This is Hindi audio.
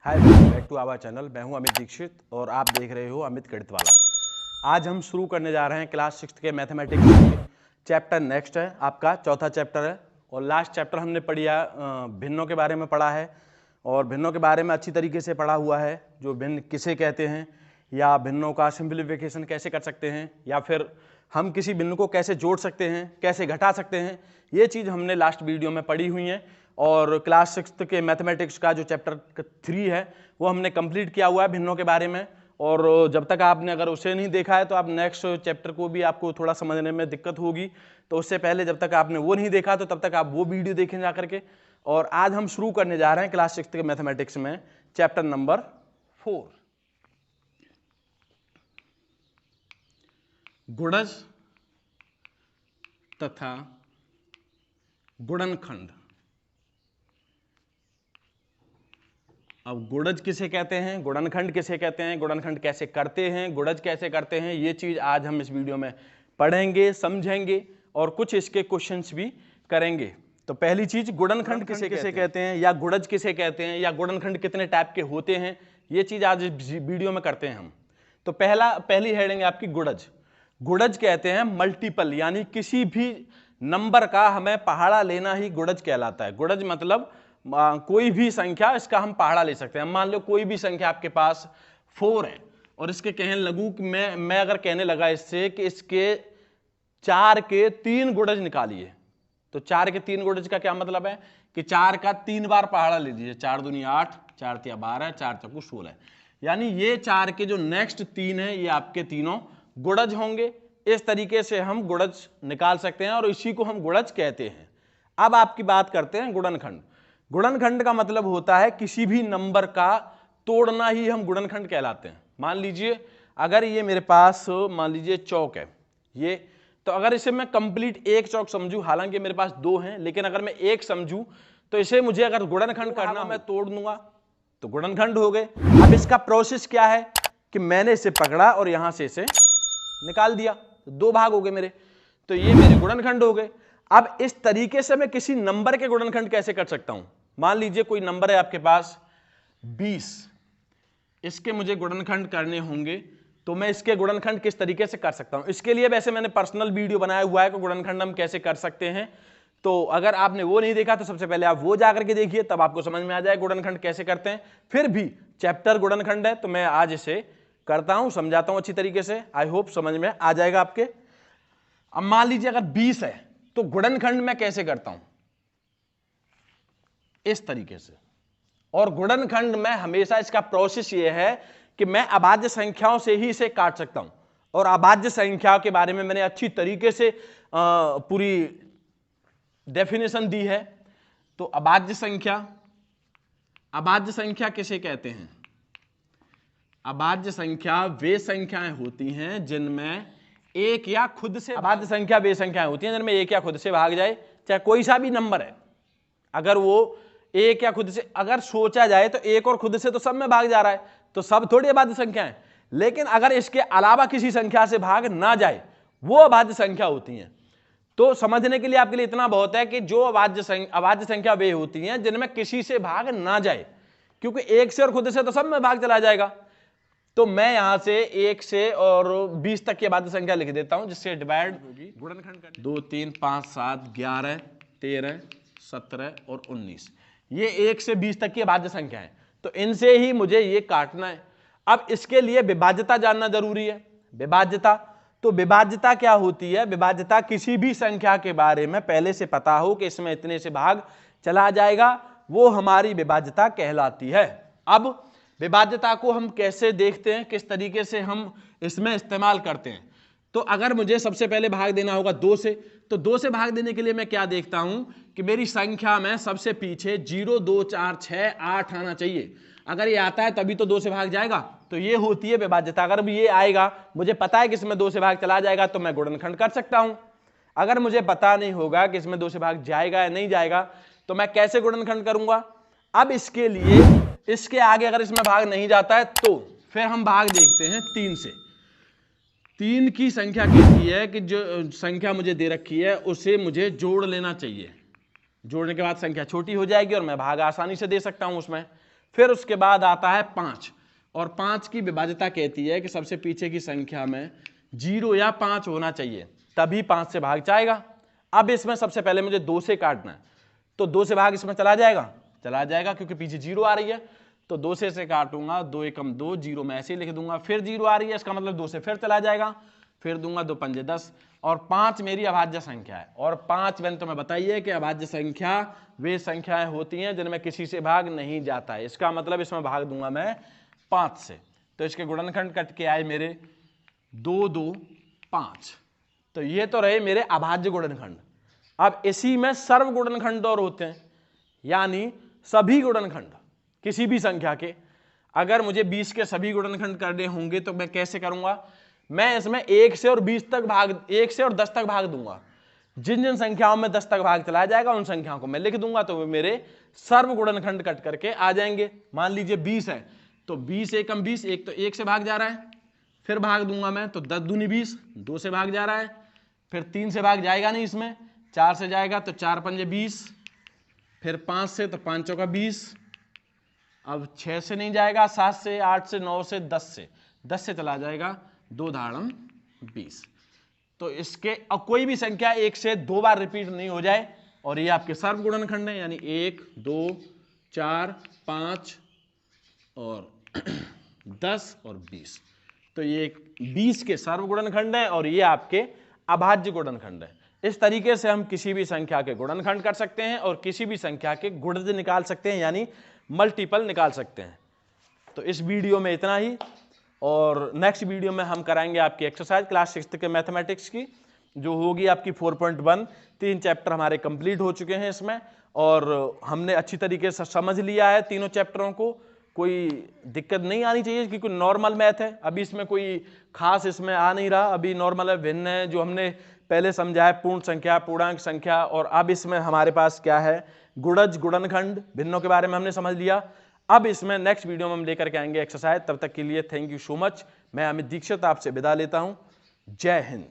Hi, welcome back to our channel. मैं हूं अमित दीक्षित और आप देख रहे हो अमित गणित वाला। आज हम शुरू करने जा रहे हैं क्लास 6 के मैथमेटिक्स के चैप्टर। नेक्स्ट है आपका चौथा चैप्टर है और लास्ट चैप्टर हमने भिन्नों के बारे में पढ़ा है और भिन्नों के बारे में अच्छी तरीके से पढ़ा हुआ है। जो भिन्न किसे कहते हैं या भिन्नों का सिंप्लीफिकेशन कैसे कर सकते हैं या फिर हम किसी भिन्न को कैसे जोड़ सकते हैं, कैसे घटा सकते हैं, ये चीज़ हमने लास्ट वीडियो में पढ़ी हुई है। और क्लास 6 के मैथमेटिक्स का जो चैप्टर 3 है वो हमने कंप्लीट किया हुआ है भिन्नों के बारे में। और जब तक आपने अगर उसे नहीं देखा है तो आप नेक्स्ट चैप्टर को भी आपको थोड़ा समझने में दिक्कत होगी। तो उससे पहले जब तक आपने वो नहीं देखा तो तब तक आप वो वीडियो देखें जा करके। और आज हम शुरू करने जा रहे हैं क्लास 6 के मैथमेटिक्स में चैप्टर नंबर 4, गुणज तथा गुणनखंड। अब गुणज किसे कहते हैं, गुणनखंड किसे कहते हैं, गुणनखंड कैसे करते हैं, गुणज कैसे करते हैं, ये चीज आज हम इस वीडियो में पढ़ेंगे, समझेंगे और कुछ इसके क्वेश्चंस भी करेंगे। तो पहली चीज, गुणनखंड किसे कहते हैं या गुणज किसे कहते हैं या गुणनखंड कितने टाइप के होते हैं, ये चीज आज इस वीडियो में करते हैं हम। तो पहली हेडिंग आपकी गुणज। गुणज कहते हैं मल्टीपल, यानी किसी भी नंबर का हमें पहाड़ा लेना ही गुणज कहलाता है। गुणज मतलब कोई भी संख्या, इसका हम पहाड़ा ले सकते हैं। मान लो कोई भी संख्या आपके पास 4 है और इसके कहने लगूं कि मैं अगर कहने लगा इससे कि इसके 4 के 3 गुणज निकालिए, तो 4 के 3 गुणज का क्या मतलब है कि 4 का 3 बार पहाड़ा ले लीजिए। 4 दूनी 8, 4 तिया 12, 4 चौको 16, यानी ये 4 के जो नेक्स्ट 3 है ये आपके तीनों गुणज होंगे। इस तरीके से हम गुणज निकाल सकते हैं और इसी को हम गुणज कहते हैं। अब आपकी बात करते हैं गुणनखंड। गुणनखंड का मतलब होता है किसी भी नंबर का तोड़ना ही हम गुणनखंड कहलाते हैं। मान लीजिए अगर ये मेरे पास मान लीजिए चौक है ये, तो अगर इसे मैं कंप्लीट एक चौक समझू, हालांकि मेरे पास 2 हैं लेकिन अगर मैं एक समझू तो इसे मुझे अगर गुणनखंड करना, मैं तोड़ दूंगा तो गुणनखंड हो गए। अब इसका प्रोसेस क्या है कि मैंने इसे पकड़ा और यहां से इसे निकाल दिया, तो 2 भाग हो गए मेरे, तो ये मेरे गुणनखंड हो गए। अब इस तरीके से मैं किसी नंबर के गुणनखंड कैसे कर सकता हूं। मान लीजिए कोई नंबर है आपके पास 20, इसके मुझे गुणनखंड करने होंगे, तो मैं इसके गुणनखंड किस तरीके से कर सकता हूं। इसके लिए वैसे मैंने पर्सनल वीडियो बनाया हुआ है कि गुणनखंड हम कैसे कर सकते हैं। तो अगर आपने वो नहीं देखा तो सबसे पहले आप वो जाकर के देखिए, तब आपको समझ में आ जाए गुणनखंड कैसे करते हैं। फिर भी चैप्टर गुणनखंड है तो मैं आज इसे करता हूं, समझाता हूं अच्छी तरीके से। आई होप समझ में आ जाएगा आपके। अब मान लीजिए अगर 20 है तो गुणनखंड मैं कैसे करता हूं, इस तरीके से। और गुणनखंड में हमेशा इसका प्रोसेस ये है कि मैं अभाज्य संख्याओं से ही इसे काट सकता हूं। और अभाज्य संख्या के बारे में मैंने अच्छी तरीके से पूरी डेफिनेशन दी है। तो अभाज्य संख्या किसे कहते हैं। अभाज्य संख्या वे संख्याएं होती हैं जिनमें एक या खुद से, अभाज्य संख्या वे संख्याएं होती हैं जिनमें एक या खुद से भाग जाए, चाहे कोई सा भी नंबर है। अगर वो एक या खुद से अगर सोचा जाए तो एक और खुद से तो सब में भाग जा रहा है, तो सब थोड़ी अभाज्य संख्या है। लेकिन अगर इसके अलावा किसी संख्या से भाग ना जाए वो अभाज्य संख्या होती हैं। तो समझने के लिए आपके लिए इतना बहुत है कि जो अभाज्य संख्या वे होती हैं जिनमें किसी से भाग ना जाए, क्योंकि एक से और खुद से तो सब में भाग चला जाएगा। तो मैं यहां से 1 से और 20 तक की अभाज्य संख्या लिख देता हूं, जिससे डिवाइड होगी गुणनखंड 2 3 5 7 11 13 17 और 19। ये 1 से 20 तक की अभाज्य संख्या है, तो इनसे ही मुझे ये काटना है। अब इसके लिए विभाज्यता जानना जरूरी है। विभाज्यता, तो विभाज्यता क्या होती है। विभाज्यता किसी भी संख्या के बारे में पहले से पता हो कि इसमें इतने से भाग चला जाएगा, वो हमारी विभाज्यता कहलाती है। अब विभाज्यता को हम कैसे देखते हैं, किस तरीके से हम इसमें इस्तेमाल करते हैं। तो अगर मुझे सबसे पहले भाग देना होगा 2 से, तो 2 से भाग देने के लिए मैं क्या देखता हूं कि मेरी संख्या में सबसे पीछे 0 2 4 6 8 आना चाहिए। अगर ये आता है तभी तो 2 से भाग जाएगा, तो ये होती है विभाज्यता। अगर भी ये आएगा, मुझे पता है कि इसमें 2 से भाग चला जाएगा, तो मैं गुणनखंड कर सकता हूं। अगर मुझे पता नहीं होगा कि इसमें 2 से भाग जाएगा या नहीं जाएगा, तो मैं कैसे गुणनखंड करूंगा। अब इसके लिए इसके आगे अगर इसमें भाग नहीं जाता है तो फिर हम भाग देखते हैं 3 से। 3 की संख्या कहती है कि जो संख्या मुझे दे रखी है उसे मुझे जोड़ लेना चाहिए। जोड़ने के बाद संख्या छोटी हो जाएगी और मैं भाग आसानी से दे सकता हूं उसमें। फिर उसके बाद आता है 5, और 5 की विभाज्यता कहती है कि सबसे पीछे की संख्या में 0 या 5 होना चाहिए, तभी 5 से भाग जाएगा। अब इसमें सबसे पहले मुझे 2 से काटना है, तो 2 से भाग इसमें चला जाएगा क्योंकि पीछे 0 आ रही है, तो 2 से काटूंगा, 2 एकम 2, 0 में ऐसे ही लिख दूंगा, फिर 0 आ रही है, इसका मतलब 2 से फिर चला जाएगा, फिर दूंगा 2 पंजे 10, और 5 मेरी अभाज्य संख्या है। और 5 मैंने तुम्हें बताइए कि अभाज्य संख्या वे संख्याएं होती हैं जिनमें किसी से भाग नहीं जाता है, इसका मतलब इसमें भाग दूंगा मैं 5 से। तो इसके गुणनखंड कट के आए मेरे 2, 2, 5। तो ये तो रहे मेरे अभाज्य गुणनखंड। अब इसी में सर्व गुणनखंड और होते हैं, यानी सभी गुणनखंड किसी भी संख्या के। अगर मुझे 20 के सभी गुणनखंड करने होंगे तो मैं कैसे करूंगा, मैं इसमें 1 से और 10 तक भाग दूंगा। जिन जिन संख्याओं में 10 तक भाग चला जाएगा उन संख्याओं को मैं लिख दूंगा, तो वे मेरे सर्व गुणनखंड कट करके आ जाएंगे। मान लीजिए 20 है, तो 20 एकम 20, एक तो 1 से भाग जा रहा है, फिर भाग दूंगा मैं, तो 10 दूनी 20, 2 से भाग जा रहा है, फिर 3 से भाग जाएगा नहीं, इसमें 4 से जाएगा, तो 4 पंजे 20, फिर 5 से, तो 5 चौका 20, अब 6 से नहीं जाएगा, 7 से, 8 से, 9 से, 10 से चला जाएगा, 2 धाड़म 20। तो इसके अब कोई भी संख्या 1 से 2 बार रिपीट नहीं हो जाए, और ये आपके सर्व गुणनखंड है, यानी 1, 2, 4, 5 और 10 और 20। तो ये 20 के सर्व गुणनखंड है और ये आपके अभाज्य गुणनखंड है। इस तरीके से हम किसी भी संख्या के गुणनखंड कर सकते हैं और किसी भी संख्या के गुणज निकाल सकते हैं, यानी मल्टीपल निकाल सकते हैं। तो इस वीडियो में इतना ही, और नेक्स्ट वीडियो में हम कराएंगे आपकी एक्सरसाइज क्लास 6 के मैथमेटिक्स की, जो होगी आपकी 4.1। 3 चैप्टर हमारे कंप्लीट हो चुके हैं इसमें, और हमने अच्छी तरीके से समझ लिया है तीनों चैप्टरों को। कोई दिक्कत नहीं आनी चाहिए क्योंकि नॉर्मल मैथ है, अभी इसमें कोई खास इसमें आ नहीं रहा, अभी नॉर्मल है, भिन्न है। जो हमने पहले समझा है पूर्ण संख्या, पूर्णांक संख्या, और अब इसमें हमारे पास क्या है, गुणज, गुणनखंड, भिन्नों के बारे में हमने समझ लिया। अब इसमें नेक्स्ट वीडियो में हम लेकर के आएंगे एक्सरसाइज। तब तक के लिए थैंक यू सो मच। मैं अमित दीक्षित आपसे विदा लेता हूं। जय हिंद।